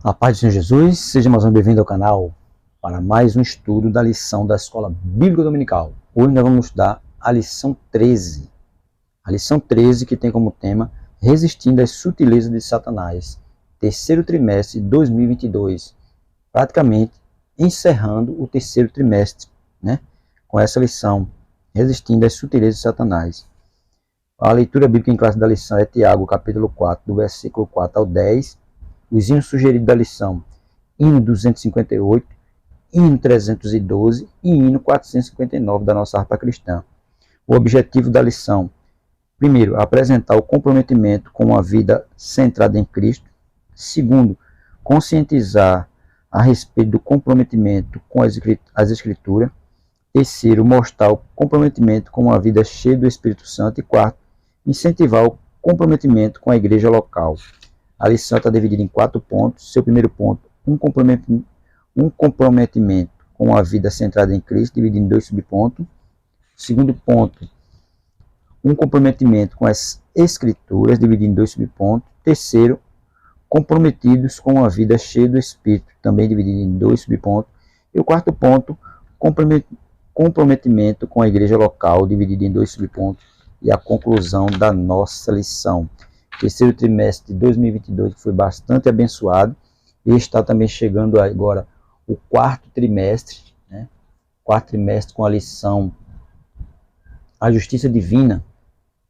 A paz do Senhor Jesus, seja mais um bem-vindo ao canal para mais um estudo da lição da Escola Bíblica Dominical. Hoje nós vamos estudar a lição 13. A lição 13 que tem como tema Resistindo às Sutilezas de Satanás, terceiro trimestre de 2022. Praticamente encerrando o terceiro trimestre, com essa lição, Resistindo às Sutilezas de Satanás. A leitura bíblica em classe da lição é Tiago, capítulo 4, do versículo 4 ao 10. Os hinos sugeridos da lição, hino 258, hino 312 e hino 459 da nossa harpa cristã. O objetivo da lição, primeiro, apresentar o comprometimento com uma vida centrada em Cristo. Segundo, conscientizar a respeito do comprometimento com as Escrituras. Terceiro, mostrar o comprometimento com uma vida cheia do Espírito Santo. E quarto, incentivar o comprometimento com a igreja local. A lição está dividida em 4 pontos. Seu primeiro ponto, um comprometimento com a vida centrada em Cristo, dividido em 2 subpontos. Segundo ponto, um comprometimento com as Escrituras, dividido em 2 subpontos. Terceiro, comprometidos com a vida cheia do Espírito, também dividido em 2 subpontos. E o quarto ponto, comprometimento com a igreja local, dividido em 2 subpontos. E a conclusão da nossa lição. Terceiro trimestre de 2022 foi bastante abençoado e está também chegando agora o quarto trimestre, quarto trimestre com a lição A Justiça Divina,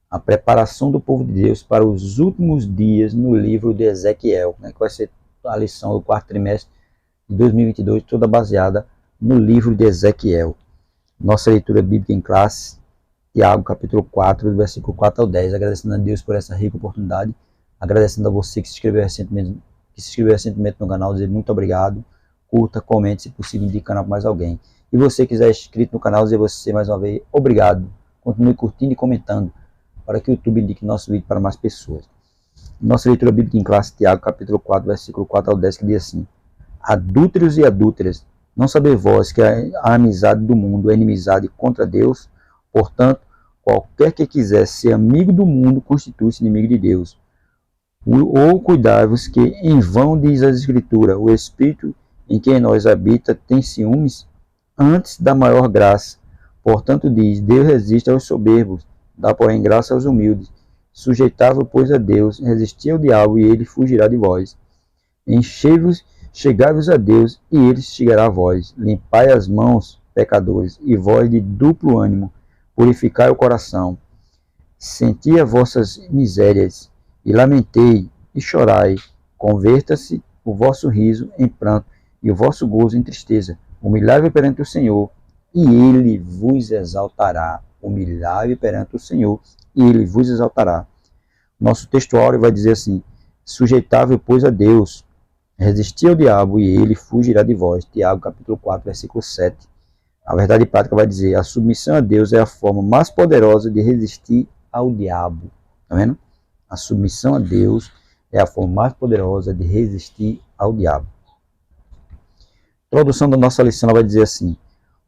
a preparação do povo de Deus para os últimos dias no livro de Ezequiel, que vai ser a lição do quarto trimestre de 2022, toda baseada no livro de Ezequiel. Nossa leitura bíblica em classe, Tiago, capítulo 4, do versículo 4 ao 10, agradecendo a Deus por essa rica oportunidade, agradecendo a você que se inscreveu recentemente no canal, dizer muito obrigado, curta, comente, se possível, indique o canal para mais alguém. E você que quiser inscrito no canal, dizer você mais uma vez obrigado, continue curtindo e comentando, para que o YouTube indique nosso vídeo para mais pessoas. Nossa leitura bíblica em classe, Tiago, capítulo 4, versículo 4 ao 10, que diz assim: Adúlteros e adúlteras, não sabeis vós que a amizade do mundo é inimizade contra Deus? Portanto, qualquer que quiser ser amigo do mundo constitui-se inimigo de Deus. Ou cuidai-vos que em vão diz a Escritura, o Espírito em que em nós habita tem ciúmes antes da maior graça. Portanto diz, Deus resiste aos soberbos, dá porém graça aos humildes. Sujeitai-vos, pois, a Deus, resisti ao diabo e ele fugirá de vós. Enchei-vos, chegai-vos a Deus e ele chegará a vós. Limpai as mãos, pecadores, e vós de duplo ânimo, purificai o coração, senti as vossas misérias, e lamentei, e chorai, converta-se o vosso riso em pranto, e o vosso gozo em tristeza. Humilhai-vos perante o Senhor, e Ele vos exaltará. Humilhai-vos perante o Senhor, e Ele vos exaltará. Nosso texto áureo vai dizer assim: sujeitai-vos, pois, a Deus, resisti ao diabo, e ele fugirá de vós. Tiago, capítulo 4, versículo 7. A verdade prática vai dizer, a submissão a Deus é a forma mais poderosa de resistir ao diabo. Tá vendo? A submissão a Deus é a forma mais poderosa de resistir ao diabo. A introdução da nossa lição vai dizer assim: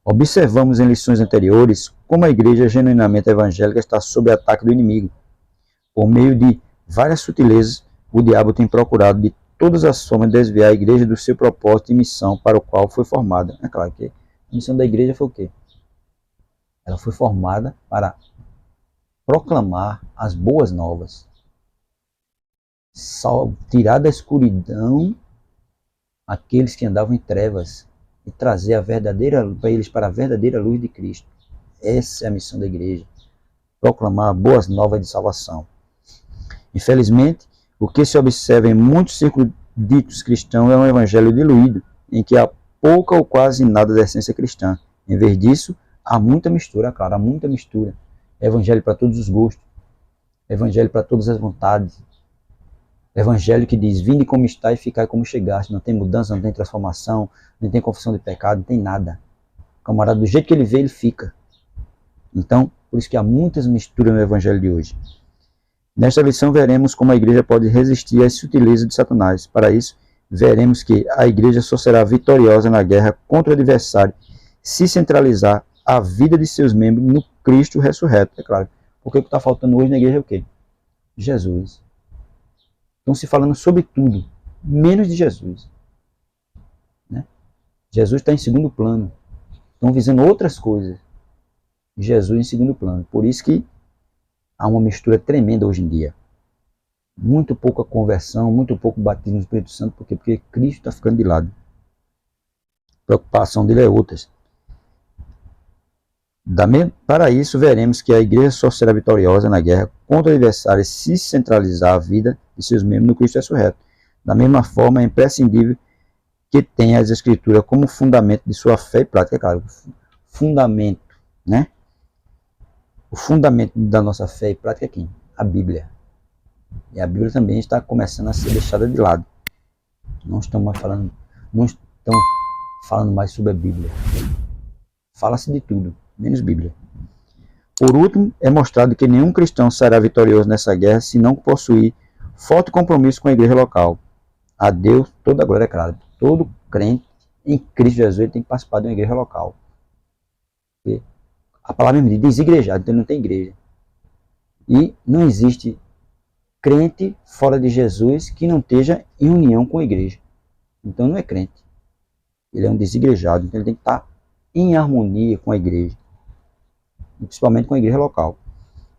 observamos em lições anteriores como a igreja genuinamente evangélica está sob ataque do inimigo. Por meio de várias sutilezas, o diabo tem procurado de todas as formas desviar a igreja do seu propósito e missão para o qual foi formada. É claro que a missão da igreja foi o quê? Ela foi formada para proclamar as boas novas, tirar da escuridão aqueles que andavam em trevas e trazer para eles para a verdadeira luz de Cristo. Essa é a missão da igreja, proclamar boas novas de salvação. Infelizmente, o que se observa em muitos círculos ditos cristãos é um evangelho diluído, em que há pouca ou quase nada da essência cristã. Em vez disso, há muita mistura, claro, há muita mistura. Evangelho para todos os gostos, evangelho para todas as vontades, evangelho que diz, vinde como está e ficai como chegaste, não tem mudança, não tem transformação, não tem confissão de pecado, não tem nada. O camarada, do jeito que ele vê, ele fica. Então, por isso que há muitas misturas no evangelho de hoje. Nesta lição veremos como a igreja pode resistir às sutilezas de Satanás. Para isso, veremos que a igreja só será vitoriosa na guerra contra o adversário se centralizar a vida de seus membros no Cristo ressurreto. É claro, porque o que está faltando hoje na igreja é o quê? Jesus. Estão se falando sobre tudo, menos de Jesus. Jesus está em segundo plano. Estão visando outras coisas. Jesus em segundo plano. Por isso que há uma mistura tremenda hoje em dia. Muito pouca conversão, muito pouco batismo no Espírito Santo. Por quê? Porque Cristo está ficando de lado. A preocupação dele é outra. Para isso, veremos que a igreja só será vitoriosa na guerra contra o adversário se centralizar a vida de seus membros no Cristo ressurreto. Da mesma forma, é imprescindível que tenha as Escrituras como fundamento de sua fé e prática. Claro, fundamento, né? O fundamento da nossa fé e prática é quem? A Bíblia. E a Bíblia também está começando a ser deixada de lado. Não estão falando mais sobre a Bíblia. Fala-se de tudo, menos Bíblia. Por último, é mostrado que nenhum cristão será vitorioso nessa guerra se não possuir forte compromisso com a igreja local. A Deus toda a glória, é claro. Todo crente em Cristo Jesus ele tem que participar de uma igreja local. Porque a palavra me diz desigrejado, então não tem igreja. E não existe crente fora de Jesus que não esteja em união com a igreja. Então não é crente. Ele é um desigrejado, então ele tem que estar em harmonia com a igreja. E principalmente com a igreja local.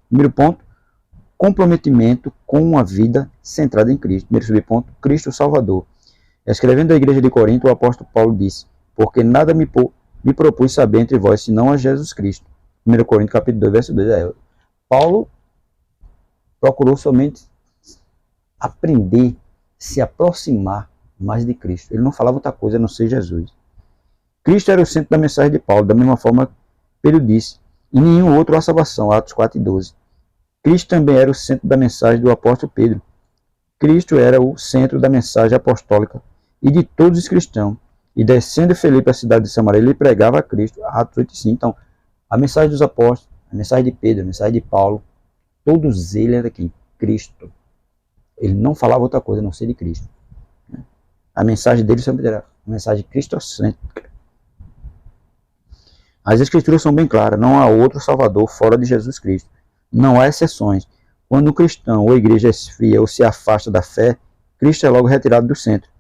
Primeiro ponto, comprometimento com uma vida centrada em Cristo. Primeiro subponto, Cristo Salvador. Escrevendo à igreja de Corinto, o apóstolo Paulo disse: porque nada me propus saber entre vós, senão a Jesus Cristo. 1 Coríntios capítulo 2, verso 2. Paulo procurou somente aprender, se aproximar mais de Cristo. Ele não falava outra coisa a não ser Jesus. Cristo era o centro da mensagem de Paulo, da mesma forma que ele disse: e nenhum outro há salvação, Atos 4:12. Cristo também era o centro da mensagem do apóstolo Pedro. Cristo era o centro da mensagem apostólica e de todos os cristãos. E descendo Felipe à cidade de Samaria, ele pregava a Cristo, Atos 8:5. Então, a mensagem dos apóstolos, a mensagem de Pedro, a mensagem de Paulo, todos eles eram quem? Cristo. Ele não falava outra coisa a não ser de Cristo. A mensagem dele sempre era uma mensagem cristocêntrica. As Escrituras são bem claras, não há outro Salvador fora de Jesus Cristo. Não há exceções. Quando um cristão ou a igreja esfria ou se afasta da fé, Cristo é logo retirado do centro.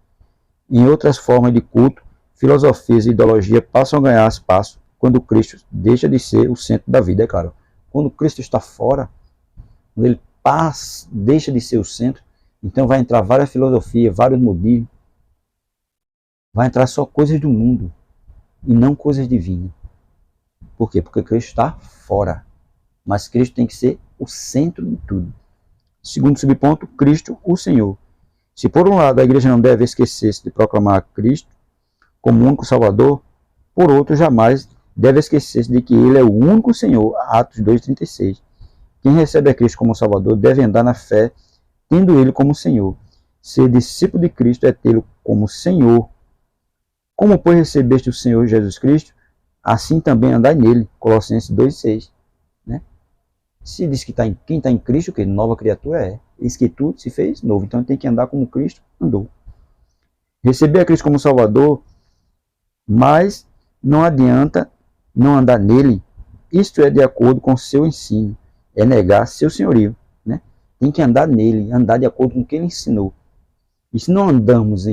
Em outras formas de culto, filosofias e ideologia passam a ganhar espaço quando Cristo deixa de ser o centro da vida, é claro. Quando Cristo está fora, quando ele deixa de ser o centro, então vai entrar várias filosofias, vários modismos, vai entrar só coisas do mundo e não coisas divinas. Por quê? Porque Cristo está fora. Mas Cristo tem que ser o centro de tudo. Segundo subponto, Cristo, o Senhor. Se por um lado a igreja não deve esquecer-se de proclamar Cristo como o único Salvador, por outro jamais deve esquecer-se de que Ele é o único Senhor, Atos 2:36. Quem recebe a Cristo como Salvador deve andar na fé, tendo Ele como Senhor. Ser discípulo de Cristo é tê-lo como Senhor. Como, pois, recebeste o Senhor Jesus Cristo, assim também andai nele, Colossenses 2:6. Né? Se diz que quem está em Cristo, que nova criatura é. Eis que tudo se fez novo. Então tem que andar como Cristo andou. Receber a Cristo como Salvador, mas não adianta não andar nele. Isto é de acordo com o seu ensino. É negar seu senhorio. Né? Tem que andar nele, andar de acordo com o que ele ensinou. E se não andamos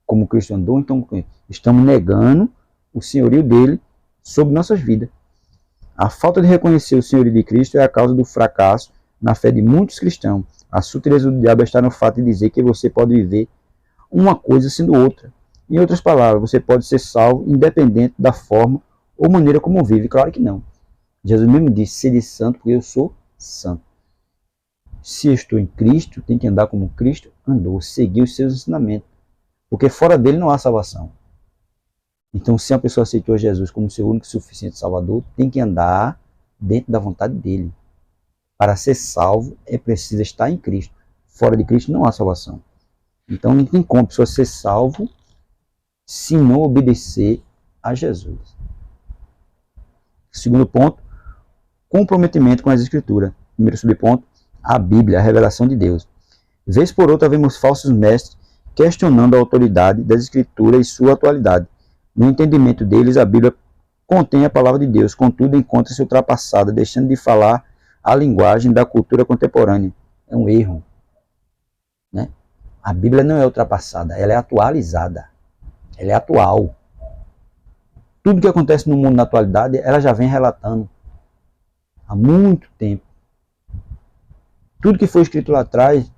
como Cristo andou, então estamos negando o senhorio dele sobre nossas vidas. A falta de reconhecer o senhorio de Cristo é a causa do fracasso na fé de muitos cristãos. A sutileza do diabo está no fato de dizer que você pode viver uma coisa sendo outra. Em outras palavras, você pode ser salvo independente da forma ou maneira como vive. Claro que não. Jesus mesmo disse: sede santo porque eu sou santo. Se eu estou em Cristo, tem que andar como Cristo andou, seguir os seus ensinamentos. Porque fora dele não há salvação. Então, se a pessoa aceitou Jesus como seu único e suficiente Salvador, tem que andar dentro da vontade dele. Para ser salvo, é preciso estar em Cristo. Fora de Cristo não há salvação. Então, não tem como a pessoa ser salvo se não obedecer a Jesus. Segundo ponto, comprometimento com as Escrituras. Primeiro subponto, a Bíblia, a revelação de Deus. Vez por outra, vemos falsos mestres questionando a autoridade das Escrituras e sua atualidade. No entendimento deles, a Bíblia contém a palavra de Deus, contudo encontra-se ultrapassada, deixando de falar a linguagem da cultura contemporânea. É um erro. Né? A Bíblia não é ultrapassada, ela é atualizada. Ela é atual. Tudo que acontece no mundo na atualidade, ela já vem relatando há muito tempo. Tudo que foi escrito lá atrás,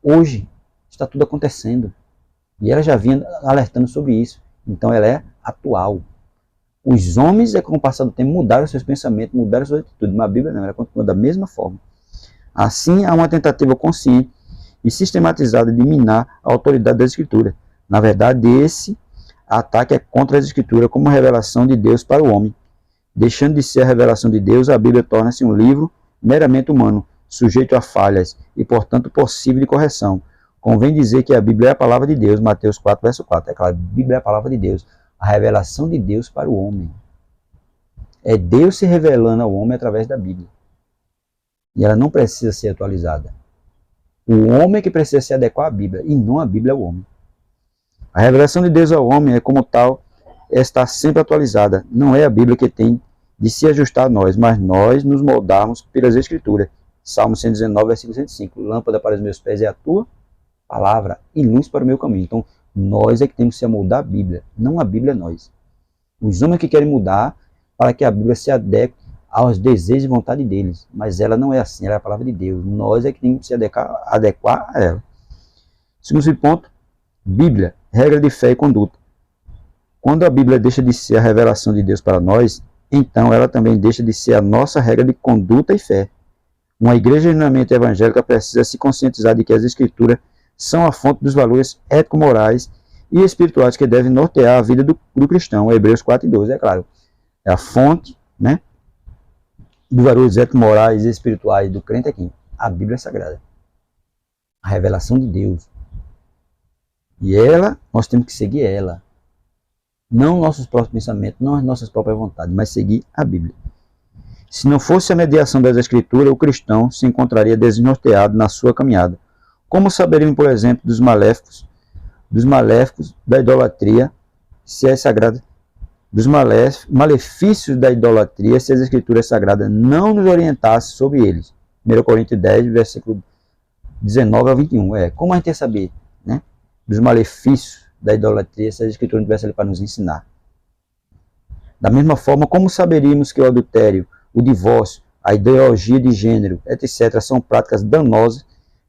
hoje, está tudo acontecendo. E ela já vinha alertando sobre isso. Então ela é atual. Os homens, com o passar do tempo, mudaram seus pensamentos, mudaram suas atitudes. Mas a Bíblia não, ela continua da mesma forma. Assim, há uma tentativa consciente e sistematizada de minar a autoridade da Escritura. Na verdade, esse ataque é contra a Escritura como revelação de Deus para o homem. Deixando de ser a revelação de Deus, a Bíblia torna-se um livro meramente humano, sujeito a falhas e, portanto, possível de correção. Convém dizer que a Bíblia é a palavra de Deus, Mateus 4, verso 4. É claro, a Bíblia é a palavra de Deus, a revelação de Deus para o homem. É Deus se revelando ao homem através da Bíblia. E ela não precisa ser atualizada. O homem é que precisa se adequar à Bíblia, e não a Bíblia ao homem. A revelação de Deus ao homem é, como tal, está sempre atualizada. Não é a Bíblia que tem de se ajustar a nós, mas nós nos moldarmos pelas Escrituras. Salmo 119, versículo 105. Lâmpada para os meus pés é a tua palavra e luz para o meu caminho. Então, nós é que temos que se amoldar à Bíblia, não a Bíblia a nós. Os homens que querem mudar para que a Bíblia se adeque aos desejos e vontade deles. Mas ela não é assim, ela é a palavra de Deus. Nós é que temos que se adequar a ela. Segundo ponto, Bíblia, regra de fé e conduta. Quando a Bíblia deixa de ser a revelação de Deus para nós, então ela também deixa de ser a nossa regra de conduta e fé. Uma igreja genuinamente evangélica precisa se conscientizar de que as Escrituras são a fonte dos valores ético-morais e espirituais que devem nortear a vida do cristão. Hebreus 4:12, é claro. É a fonte, né, dos valores ético-morais e espirituais do crente aqui. A Bíblia Sagrada. A revelação de Deus. E ela, nós temos que seguir ela. Não nossos próprios pensamentos, não as nossas próprias vontades, mas seguir a Bíblia. Se não fosse a mediação das Escrituras, o cristão se encontraria desnorteado na sua caminhada. Como saberíamos, por exemplo, dos maléficos da idolatria, se é sagrada, dos malefícios da idolatria, se as Escrituras sagradas não nos orientassem sobre eles? 1 Coríntios 10, versículo 19 a 21. Como a gente ia saber, né, dos malefícios da idolatria, se as Escrituras não estivessem ali para nos ensinar? Da mesma forma, como saberíamos que o adultério, o divórcio, a ideologia de gênero, etc., são práticas danosas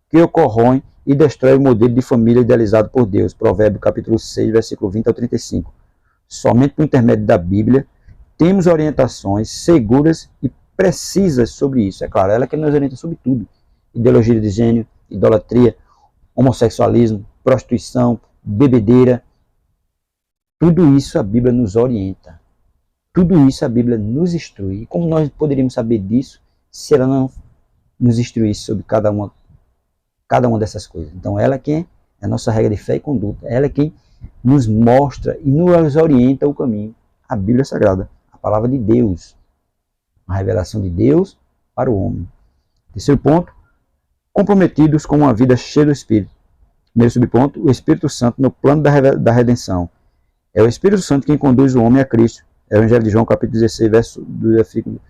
que ocorroem e destroem o modelo de família idealizado por Deus? Provérbios capítulo 6, versículo 20 ao 35. Somente por intermédio da Bíblia temos orientações seguras e precisas sobre isso. É claro, ela que nos orienta sobre tudo. Ideologia de gênero, idolatria, homossexualismo, prostituição, bebedeira. Tudo isso a Bíblia nos orienta. Tudo isso a Bíblia nos instrui. E como nós poderíamos saber disso se ela não nos instruísse sobre cada uma dessas coisas? Então ela é quem é a nossa regra de fé e conduta. Ela é quem nos mostra e nos orienta o caminho. A Bíblia Sagrada, a palavra de Deus. A revelação de Deus para o homem. Terceiro ponto, comprometidos com uma vida cheia do Espírito. Primeiro subponto, o Espírito Santo no plano da redenção. É o Espírito Santo quem conduz o homem a Cristo. Evangelho de João, capítulo 16, versículo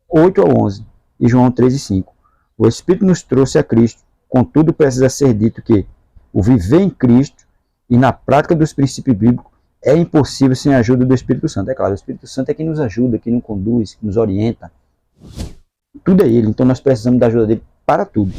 8 ao 11, e João 3 e 5. O Espírito nos trouxe a Cristo, contudo precisa ser dito que o viver em Cristo e na prática dos princípios bíblicos é impossível sem a ajuda do Espírito Santo. É claro, o Espírito Santo é quem nos ajuda, quem nos conduz, quem nos orienta. Tudo é Ele, então nós precisamos da ajuda dele para tudo.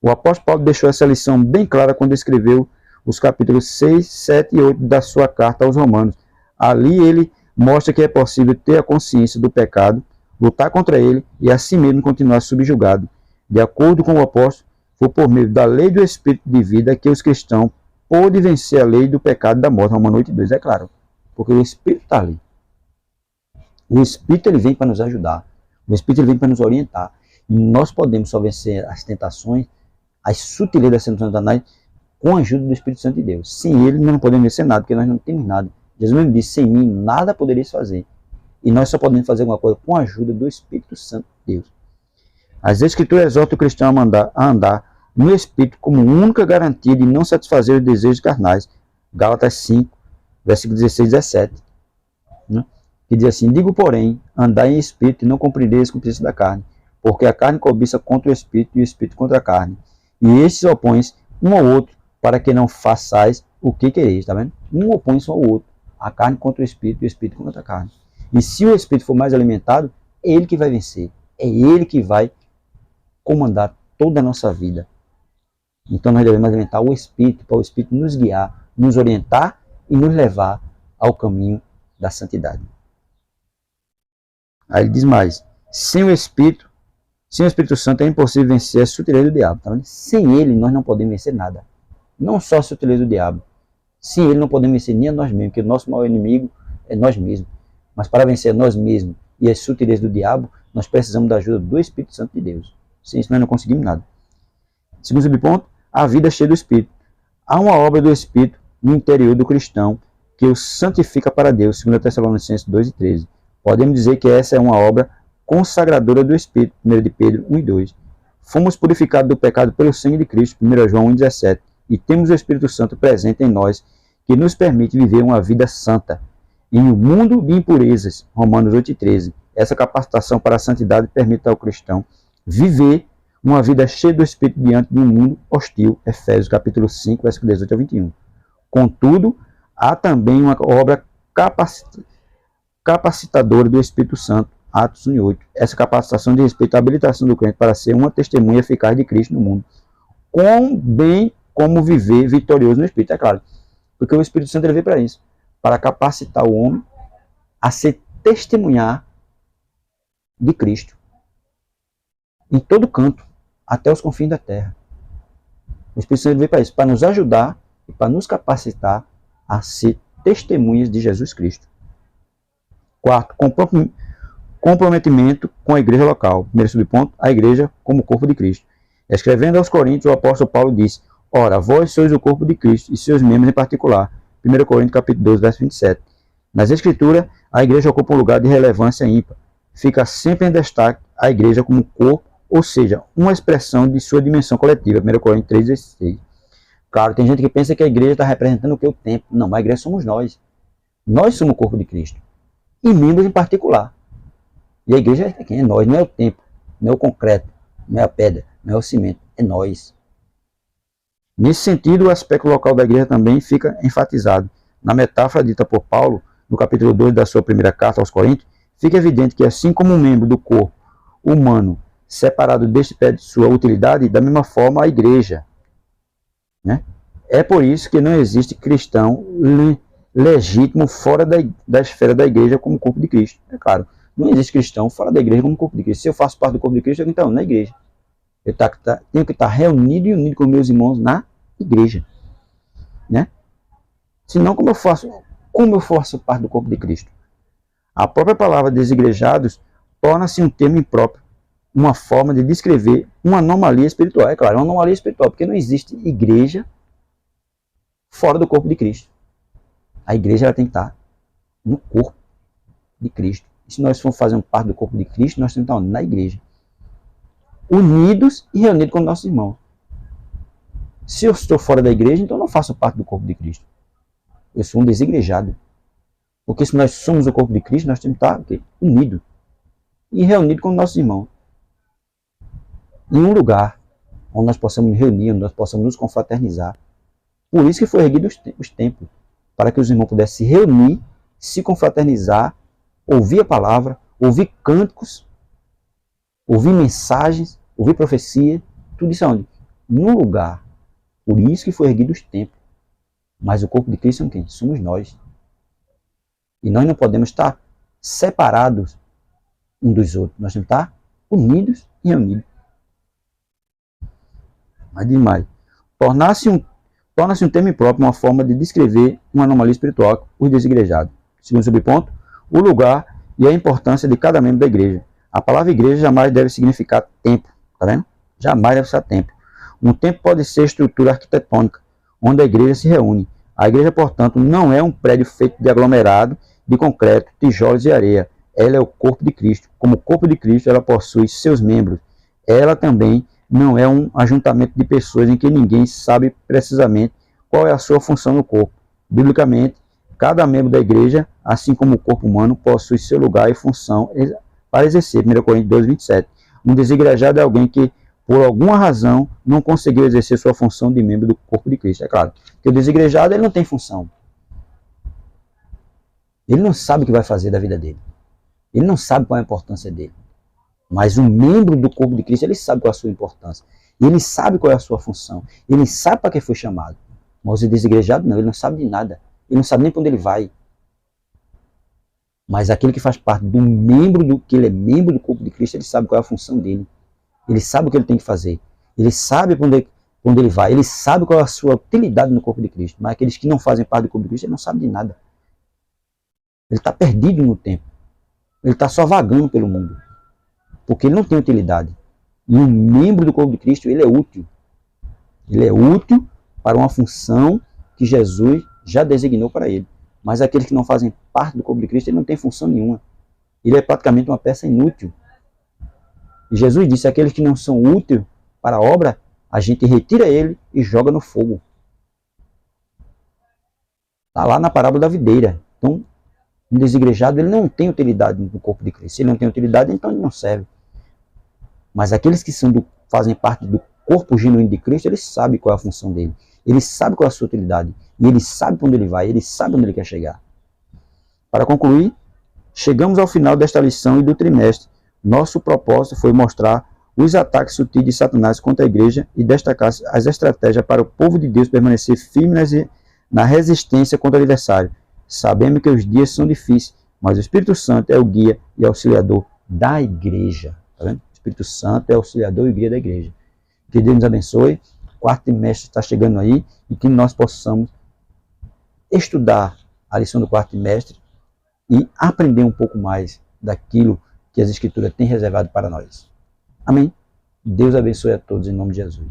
O apóstolo Paulo deixou essa lição bem clara quando escreveu os capítulos 6, 7 e 8 da sua carta aos Romanos. Ali ele mostra que é possível ter a consciência do pecado, lutar contra ele e assim mesmo continuar subjugado. De acordo com o apóstolo, foi por meio da lei do Espírito de vida que os cristãos podem vencer a lei do pecado e da morte. Romanos 8:2, é claro, porque o Espírito está ali. O Espírito ele vem para nos ajudar, o Espírito ele vem para nos orientar. E nós podemos só vencer as tentações, as sutilezas das tentações da Satanás, com a ajuda do Espírito Santo de Deus. Sem ele, nós não podemos vencer nada, porque nós não temos nada. Jesus mesmo disse, sem mim, nada poderíamos fazer. E nós só podemos fazer alguma coisa com a ajuda do Espírito Santo de Deus. As Escrituras exortam o cristão a andar no Espírito como única garantia de não satisfazer os desejos carnais. Gálatas 5, versículo 16 e 17. Né? Que diz assim, digo, porém, andai em Espírito e não cumprireis com o princípio da carne, porque a carne cobiça contra o Espírito e o Espírito contra a carne. E estes opõem um ao outro, para que não façais o que quereis. Tá vendo? Um opõe-se ao outro. A carne contra o espírito e o espírito contra a carne. E se o espírito for mais alimentado, é ele que vai vencer. É ele que vai comandar toda a nossa vida. Então nós devemos alimentar o espírito, para o espírito nos guiar, nos orientar e nos levar ao caminho da santidade. Aí ele diz mais, sem o Espírito Santo é impossível vencer a sutileza do diabo. Tá? Sem ele nós não podemos vencer nada. Não só a sutileza do diabo. Sem ele não podemos vencer nem a nós mesmos, porque o nosso maior inimigo é nós mesmos. Mas para vencer nós mesmos e as sutilezas do diabo, nós precisamos da ajuda do Espírito Santo de Deus. Sem isso nós não conseguimos nada. Segundo subponto, a vida cheia do Espírito. Há uma obra do Espírito no interior do cristão que o santifica para Deus, segundo Tessalonicenses 2:13. Podemos dizer que essa é uma obra consagradora do Espírito, 1 de Pedro 1:2. Fomos purificados do pecado pelo sangue de Cristo, 1 João 1:17. E temos o Espírito Santo presente em nós, que nos permite viver uma vida santa em um mundo de impurezas, Romanos 8:13. Essa capacitação para a santidade permite ao cristão viver uma vida cheia do Espírito diante de um mundo hostil, Efésios capítulo 5, versículo 18 a 21. Contudo, há também uma obra capacitadora do Espírito Santo, Atos 1:8. Essa capacitação diz respeito à habilitação do crente para ser uma testemunha eficaz de Cristo no mundo, bem como viver vitorioso no Espírito, é claro. Porque o Espírito Santo ele veio para isso, para capacitar o homem a ser testemunhar de Cristo em todo canto, até os confins da terra. O Espírito Santo veio para isso, para nos ajudar e para nos capacitar a ser testemunhas de Jesus Cristo. Quarto, comprometimento com a igreja local. Primeiro subponto, a igreja como corpo de Cristo. Escrevendo aos Coríntios, o apóstolo Paulo diz: ora, vós sois o corpo de Cristo e seus membros em particular. 1 Coríntios capítulo 12, verso 27. Nas Escrituras, a igreja ocupa um lugar de relevância ímpar. Fica sempre em destaque a igreja como corpo, ou seja, uma expressão de sua dimensão coletiva. 1 Coríntios 3,16. Claro, tem gente que pensa que a igreja está representando o que? O templo. Não, a igreja somos nós. Nós somos o corpo de Cristo. E membros em particular. E a igreja é quem? É nós, não é o templo, não é o concreto, não é a pedra, não é o cimento, é nós. Nesse sentido, o aspecto local da igreja também fica enfatizado. Na metáfora dita por Paulo, no capítulo 2 da sua primeira carta aos Coríntios, fica evidente que assim como um membro do corpo humano separado deste perde sua utilidade, da mesma forma a igreja. Né? É por isso que não existe cristão legítimo fora da esfera da igreja como corpo de Cristo. É claro, não existe cristão fora da igreja como corpo de Cristo. Se eu faço parte do corpo de Cristo, eu estou na igreja. Eu tenho que estar reunido e unido com meus irmãos na igreja. Né? Senão, como eu faço parte do corpo de Cristo? A própria palavra desigrejados torna-se um termo impróprio, uma forma de descrever uma anomalia espiritual. É claro, uma anomalia espiritual, porque não existe igreja fora do corpo de Cristo. A igreja ela tem que estar no corpo de Cristo. E se nós formos fazer parte do corpo de Cristo, nós temos que estar na igreja, unidos e reunidos com nossos irmãos. Se eu estou fora da igreja, então eu não faço parte do corpo de Cristo. Eu sou um desigrejado. Porque se nós somos o corpo de Cristo, nós temos que estar unidos e reunidos com nossos irmãos. Em um lugar onde nós possamos nos reunir, onde nós possamos nos confraternizar. Por isso que foi erguido os templos, para que os irmãos pudessem se reunir, se confraternizar, ouvir a palavra, ouvir cânticos, ouvir mensagens, ouvir profecia, tudo isso aonde? Num lugar. Por isso que foi erguido os templos. Mas o corpo de Cristo são quem? Somos nós. E nós não podemos estar separados um dos outros. Nós temos que estar unidos e reunidos. Mas demais. Torna-se um termo próprio, uma forma de descrever uma anomalia espiritual, os desigrejados. Segundo subponto, o lugar e a importância de cada membro da igreja. A palavra igreja jamais deve significar templo, tá vendo? Jamais deve ser templo. Um templo pode ser estrutura arquitetônica, onde a igreja se reúne. A igreja, portanto, não é um prédio feito de aglomerado, de concreto, tijolos e areia. Ela é o corpo de Cristo. Como corpo de Cristo, ela possui seus membros. Ela também não é um ajuntamento de pessoas em que ninguém sabe precisamente qual é a sua função no corpo. Biblicamente, cada membro da igreja, assim como o corpo humano, possui seu lugar e função para exercer. 1 Coríntios 2:27. Um desigrejado é alguém que, por alguma razão, não conseguiu exercer sua função de membro do corpo de Cristo. É claro que o desigrejado ele não tem função. Ele não sabe o que vai fazer da vida dele. Ele não sabe qual é a importância dele. Mas um membro do corpo de Cristo, ele sabe qual é a sua importância. Ele sabe qual é a sua função. Ele sabe para que foi chamado. Mas o desigrejado não, ele não sabe de nada. Ele não sabe nem para onde ele vai. Mas aquele que faz parte do membro, que ele é membro do corpo de Cristo, ele sabe qual é a função dele. Ele sabe o que ele tem que fazer. Ele sabe para onde ele vai. Ele sabe qual é a sua utilidade no corpo de Cristo. Mas aqueles que não fazem parte do corpo de Cristo, ele não sabe de nada. Ele está perdido no tempo. Ele está só vagando pelo mundo. Porque ele não tem utilidade. E um membro do corpo de Cristo, ele é útil. Ele é útil para uma função que Jesus já designou para ele. Mas aqueles que não fazem parte do corpo de Cristo, ele não tem função nenhuma. Ele é praticamente uma peça inútil. E Jesus disse, aqueles que não são úteis para a obra, a gente retira ele e joga no fogo. Está lá na parábola da videira. Então, o desigrejado, ele não tem utilidade no corpo de Cristo. Se ele não tem utilidade, então ele não serve. Mas aqueles que fazem parte do corpo genuíno de Cristo, eles sabem qual é a função dele. Ele sabe qual é a sua utilidade. E ele sabe para onde ele vai. Ele sabe onde ele quer chegar. Para concluir, chegamos ao final desta lição e do trimestre. Nosso propósito foi mostrar os ataques sutis de Satanás contra a igreja e destacar as estratégias para o povo de Deus permanecer firme na resistência contra o adversário. Sabemos que os dias são difíceis, mas o Espírito Santo é o guia e auxiliador da igreja. Tá vendo? O Espírito Santo é auxiliador e guia da igreja. Que Deus nos abençoe. O quarto trimestre está chegando aí e que nós possamos estudar a lição do quarto trimestre e aprender um pouco mais daquilo que as Escrituras têm reservado para nós. Amém? Deus abençoe a todos em nome de Jesus.